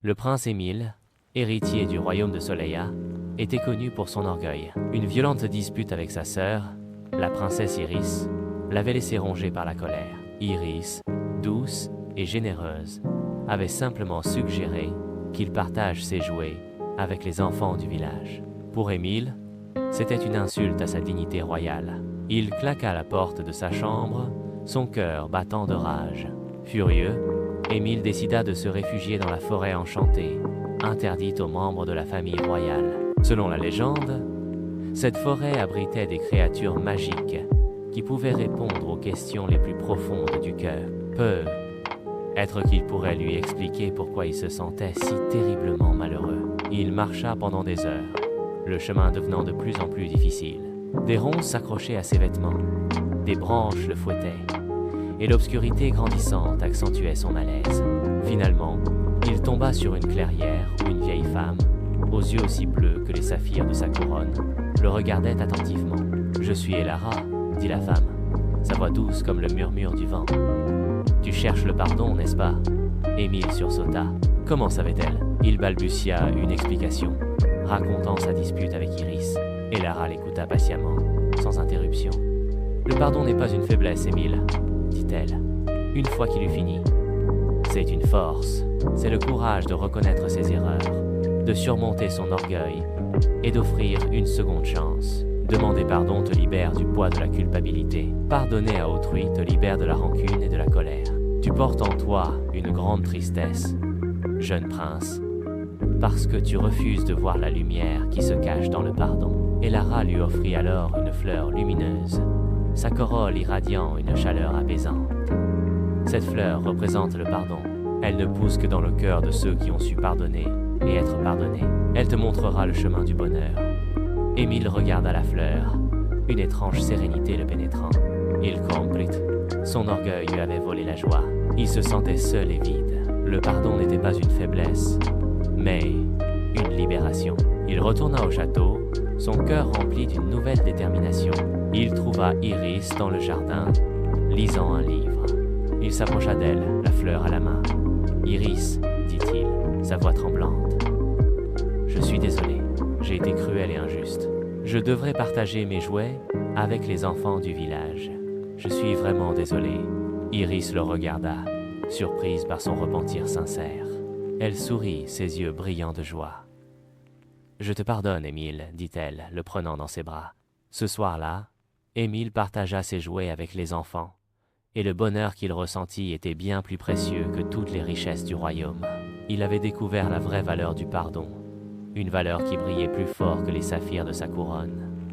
Le prince Émile, héritier du royaume de Soleilla, était connu pour son orgueil. Une violente dispute avec sa sœur, la princesse Iris, l'avait laissé ronger par la colère. Iris, douce et généreuse, avait simplement suggéré qu'il partage ses jouets avec les enfants du village. Pour Émile, c'était une insulte à sa dignité royale. Il claqua la porte de sa chambre, son cœur battant de rage. Furieux, Émile décida de se réfugier dans la forêt enchantée, interdite aux membres de la famille royale. Selon la légende, cette forêt abritait des créatures magiques qui pouvaient répondre aux questions les plus profondes du cœur. Peut-être qu'il pourrait lui expliquer pourquoi il se sentait si terriblement malheureux. Il marcha pendant des heures, le chemin devenant de plus en plus difficile. Des ronces s'accrochaient à ses vêtements, des branches le fouettaient, et l'obscurité grandissante accentuait son malaise. Finalement, il tomba sur une clairière où une vieille femme, aux yeux aussi bleus que les saphirs de sa couronne, le regardait attentivement. « Je suis Elara, » dit la femme, sa voix douce comme le murmure du vent. « Tu cherches le pardon, n'est-ce pas ?» Émile sursauta. Comment savait-elle? Il balbutia une explication, racontant sa dispute avec Iris. Elara l'écouta patiemment, sans interruption. « Le pardon n'est pas une faiblesse, Émile, » dit-elle, une fois qu'il eut fini. C'est une force, c'est le courage de reconnaître ses erreurs, de surmonter son orgueil et d'offrir une seconde chance. Demander pardon te libère du poids de la culpabilité. Pardonner à autrui te libère de la rancune et de la colère. Tu portes en toi une grande tristesse, jeune prince, parce que tu refuses de voir la lumière qui se cache dans le pardon. Elara lui offrit alors une fleur lumineuse, sa corolle irradiant une chaleur apaisante. Cette fleur représente le pardon. Elle ne pousse que dans le cœur de ceux qui ont su pardonner et être pardonnés. Elle te montrera le chemin du bonheur. Émile regarda la fleur, une étrange sérénité le pénétrant. Il comprit. Son orgueil lui avait volé la joie. Il se sentait seul et vide. Le pardon n'était pas une faiblesse, mais une libération. Il retourna au château, son cœur rempli d'une nouvelle détermination. Il trouva Iris dans le jardin, lisant un livre. Il s'approcha d'elle, la fleur à la main. « Iris, » dit-il, sa voix tremblante. « Je suis désolé, j'ai été cruel et injuste. Je devrais partager mes jouets avec les enfants du village. Je suis vraiment désolé. » Iris le regarda, surprise par son repentir sincère. Elle sourit, ses yeux brillants de joie. « Je te pardonne, Émile, » dit-elle, le prenant dans ses bras. Ce soir-là, Émile partagea ses jouets avec les enfants, et le bonheur qu'il ressentit était bien plus précieux que toutes les richesses du royaume. Il avait découvert la vraie valeur du pardon, une valeur qui brillait plus fort que les saphirs de sa couronne.